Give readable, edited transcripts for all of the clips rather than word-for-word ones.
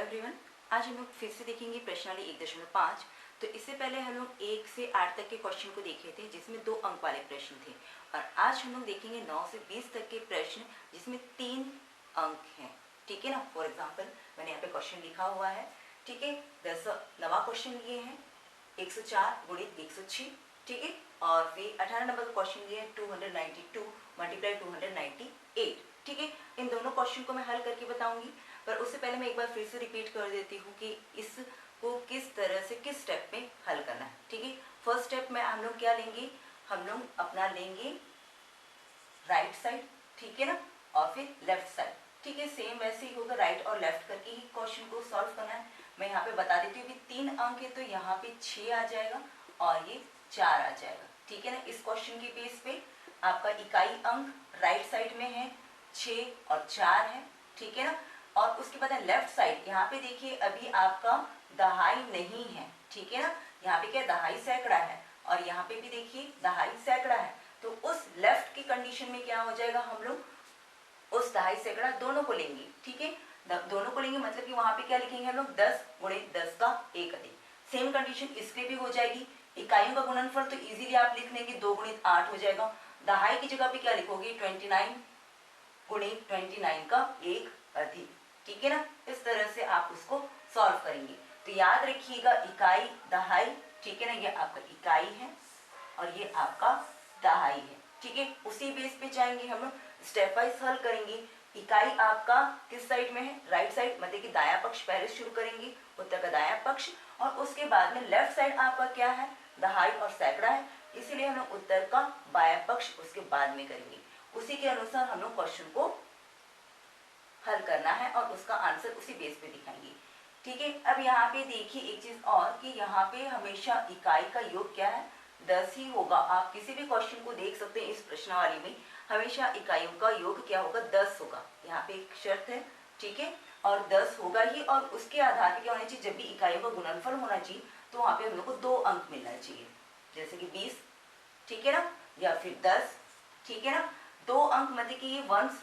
Everyone, आज हम लोग फिर से देखेंगे प्रश्नावली 1.5। तो इससे पहले हम लोग 1 से 8 तक के क्वेश्चन को देखे थे जिसमें 2 अंक वाले प्रश्न थे, और आज हम लोग देखेंगे 9 से 20 तक के प्रश्न जिसमें 3 अंक हैं। ठीक है ना। फॉर एग्जाम्पल मैंने यहाँ पे क्वेश्चन लिखा हुआ है। ठीक है, 10 नवा क्वेश्चन लिए हैं 104 गुणित 106। ठीक है, और फिर 18 नंबर का क्वेश्चन लिए 292 मल्टीप्लाई 298। ठीक है, इन दोनों क्वेश्चन को मैं हल करके बताऊंगी, पर उससे पहले मैं एक बार फिर से रिपीट कर देती हूँ कि इसको किस तरह से किस स्टेप में हल करना है। ठीक है, फर्स्ट स्टेप में हम लोग क्या लेंगे, हम लोग अपना लेंगे राइट साइड, ठीक है ना, और फिर लेफ्ट साइड। ठीक है, सेम वैसे ही होगा, राइट और लेफ्ट करके ही क्वेश्चन को सॉल्व करना है। मैं यहाँ पे बता देती हूँ कि 3 अंक है तो यहाँ पे 6 आ जाएगा और ये 4 आ जाएगा। ठीक है ना। इस क्वेश्चन के बेस पे आपका इकाई अंक राइट साइड में है 6 और 4 है। ठीक है ना। और उसके बाद लेफ्ट साइड, यहाँ पे देखिए अभी आपका दहाई नहीं है। ठीक है ना, यहाँ पे क्या दहाई सैकड़ा है और यहाँ पे भी देखिए दहाई सैकड़ा है। तो उस लेफ्ट की कंडीशन में क्या हो जाएगा, हम लोग उस दहाई सैकड़ा दोनों को लेंगे। ठीक है, दोनों को लेंगे मतलब कि वहां पे क्या लिखेंगे हम लोग 10 गुणित 10 का 1 अधिक। सेम कंडीशन इसके भी हो जाएगी। इकाइयों का गुणनफल तो इजीली आप लिख लेंगे, 2 गुणित 8 हो जाएगा। दहाई की जगह पे क्या लिखोगे 29 गुणित 29 का 1 अधिक। ठीक है ना, इस तरह से आप उसको सॉल्व करेंगे। तो याद रखिएगा इकाई दहाई, ठीक है ना, ये आपका इकाई है और ये आपका दहाई है। ठीक है, उसी बेस पे जाएंगे हम लोग, स्टेप वाइज हल करेंगे। इकाई आपका किस साइड में है, राइट साइड, मतलब कि दायां पक्ष पहले शुरू करेंगे, उत्तर का दायां पक्ष, और उसके बाद में लेफ्ट साइड आपका क्या है, दहाई और सैकड़ा है, इसीलिए हम लोग उत्तर का बायां पक्ष उसके बाद में करेंगे। उसी के अनुसार हम लोग क्वेश्चन को हल करना है और उसका आंसर उसी बेस पे दिखाएंगे। ठीक है, अब यहाँ पे देखिए एक चीज और कि यहाँ पे हमेशा इकाई का योग क्या है, 10 ही होगा। आप किसी भी क्वेश्चन को देख सकते हैं इस प्रश्नावली में, हमेशा इकाइयों का योग क्या होगा, 10 होगा। यहाँ पे एक शर्त है, ठीक है, और 10 होगा ही, और उसके आधार पर क्या होना चाहिए, जब भी इकाइयों का गुणनफल होना चाहिए तो वहाँ पे हम लोग को 2 अंक मिलना चाहिए, जैसे कि 20, ठीक है ना, या फिर 10, ठीक है ना। 2 अंक मतलब कि ये वंस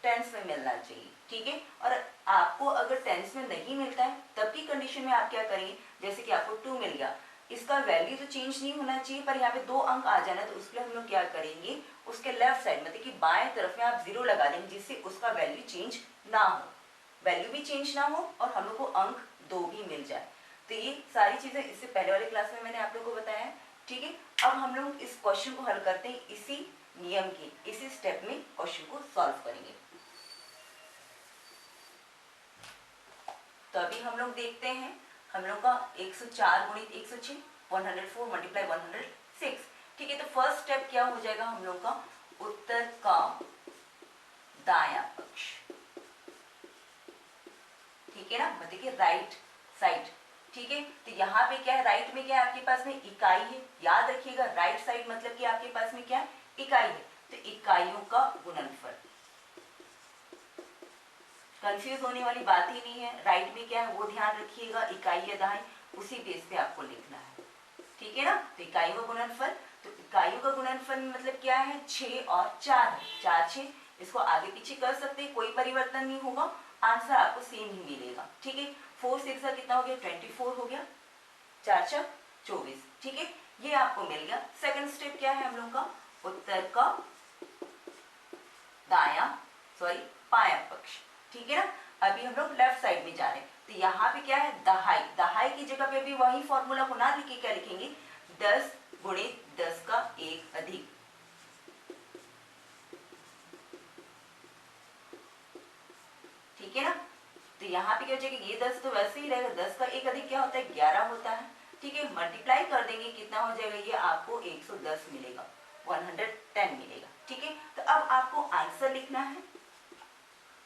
टेंस में मिलना चाहिए। ठीक है, और आपको अगर टेंस में नहीं मिलता है तब की कंडीशन में आप क्या करेंगे, जैसे कि आपको 2 मिल गया, इसका वैल्यू तो चेंज नहीं होना चाहिए, पर यहाँ पे 2 अंक आ जाना, तो उसके लिए हम लोग क्या करेंगे, उसके लेफ्ट साइड मतलब कि बाएं तरफ में आप 0 लगा देंगे, जिससे उसका वैल्यू चेंज ना हो, वैल्यू भी चेंज ना हो और हम लोग को अंक 2 भी मिल जाए। तो ये सारी चीजें इससे पहले वाले क्लास में मैंने आप लोग को बताया है। ठीक है, अब हम लोग इस क्वेश्चन को हल करते हैं, इसी नियम के इसी स्टेप में क्वेश्चन को सॉल्व करेंगे। तो अभी हम लोग देखते हैं, हम लोग का 104 गुणित 106, 104 मल्टीप्लाई 106। ठीक है, तो फर्स्ट स्टेप क्या हो जाएगा हम लोग का, उत्तर का दायां पक्ष, ठीक है ना, मतलब कि राइट साइड। ठीक है, तो यहाँ पे क्या है, राइट में क्या है आपके पास में इकाई है, याद रखिएगा राइट साइड मतलब कि आपके पास में क्या है, इकाई है, तो इकाइयों का गुणनफल। कंफ्यूज होने वाली बात ही नहीं है, राइट में क्या है वो ध्यान रखिएगा, इकाई या दहाई, उसी बेस पे आपको लिखना है। ठीक है ना, तो इकाइयों का गुणनफल, तो इकाइयों का गुणनफल मतलब क्या है, 6 और 4 है, 4 6, इसको आगे पीछे कर सकते हैं, कोई परिवर्तन नहीं होगा, आंसर आपको सेम ही मिलेगा। ठीक है, 4 6 का कितना हो गया, 24 हो गया, 4 4 24। ठीक है, ये आपको मिल गया। सेकंड स्टेप क्या है हम लोग का, उत्तर का बायां पक्ष। ठीक है ना, अभी हम लोग लेफ्ट साइड में जा रहे हैं, तो यहाँ पे क्या है, दहाई, दहाई की जगह पे भी वही फॉर्मूला को ना लिखे क्या लिखेंगे, 10 गुणित 10 का 1 अधिक। ठीक है ना, तो यहाँ पे क्या हो जाएगा, ये 10 तो वैसे ही रहेगा, 10 का 1 अधिक क्या होता है, 11 होता है। ठीक है, मल्टीप्लाई कर देंगे, कितना हो जाएगा, ये आपको 110 मिलेगा, 110 मिलेगा। ठीक है, तो अब आपको आंसर लिखना है।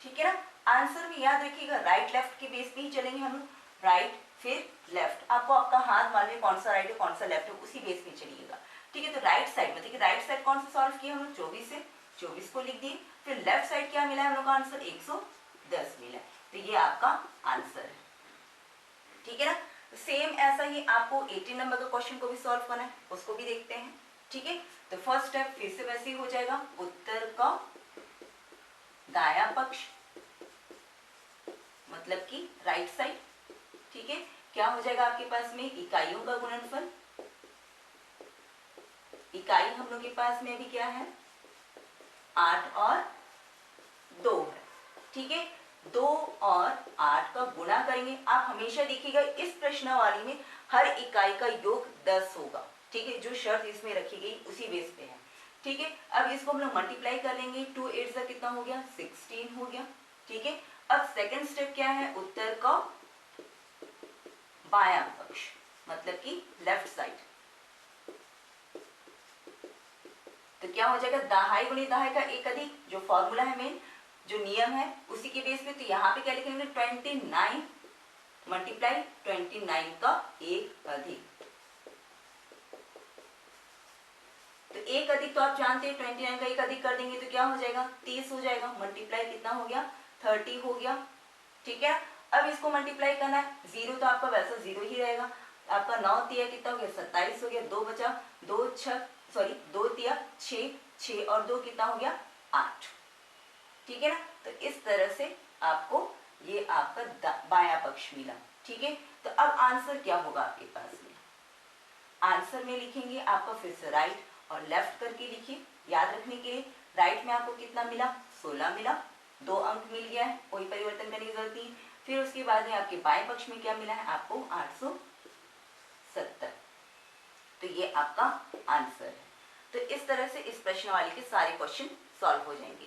ठीक है ना, आंसर में याद रखिएगा राइट लेफ्ट के बेस पे ही चलेंगे हम लोग, राइट फिर लेफ्ट, आपको आपका हाथ मान में कौन सा राइट है कौन सा लेफ्ट है उसी बेस पे चलिएगा। ठीक है, तो राइट साइड मतलब कि राइट साइड कौन सा सॉल्व किया हम लोग, 24 से 24 को लिख दिए, फिर लेफ्ट साइड क्या मिला हम लोग का आंसर, 110 मिला, तो ये आपका आंसर है। ठीक है ना, तो सेम ऐसा ही आपको 18 नंबर का क्वेश्चन को भी सॉल्व करना है, उसको भी देखते हैं। ठीक है, तो फर्स्ट स्टेप फिर से वैसे ही हो जाएगा, उत्तर का दायां पक्ष मतलब कि राइट साइड। ठीक है, क्या हो जाएगा आपके पास में इकाइयों का गुणनफल। इकाई हम लोग के पास में अभी क्या है 8 और 2 है। ठीक है, 2 और 8 का गुणा करेंगे। आप हमेशा देखिएगा इस प्रश्नावली में हर इकाई का योग 10 होगा। ठीक है, जो शर्त इसमें रखी गई उसी बेस पे है। ठीक है, अब इसको हम लोग मल्टीप्लाई कर लेंगे। 2 8 से कितना हो गया 16 हो गया। ठीक है, अब सेकंड स्टेप क्या है, उत्तर का बायां पक्ष मतलब कि लेफ्ट साइड। तो क्या हो जाएगा दहाई गुणित दहाई का एक अधिक, जो फॉर्मूला है मेन जो नियम है उसी के बेस पे। तो यहाँ पे क्या लिखेंगे 29 मल्टीप्लाई 29 का एक अधिक। तो एक अधिक तो आप जानते हैं 29 का एक अधिक कर देंगे तो क्या हो जाएगा 30 हो जाएगा। मल्टीप्लाई कितना हो गया 30 हो गया। ठीक है, अब इसको मल्टीप्लाई करना है। जीरो तो आपका वैसा जीरो ही रहेगा। आपका 9 तिया कितना हो गया 27 हो गया। 2 बचा 2 तिया 6, 6 और 2 कितना हो गया 8। ठीक है ना, तो इस तरह से आपको ये आपका बायां पक्ष मिला। ठीक है, तो अब आंसर क्या होगा आपके पास में, आंसर में लिखेंगे आपका फिर से राइट और लेफ्ट करके लिखिए याद रखने के लिए। राइट में आपको कितना मिला 16 मिला, 2 अंक मिल गया है, कोई परिवर्तन करने की जरूरत नहीं। फिर उसके बाद में आपके बाएं पक्ष में क्या मिला है आपको 870। तो ये आपका आंसर है। तो इस तरह से इस प्रश्नावली के सारे क्वेश्चन सॉल्व हो जाएंगे।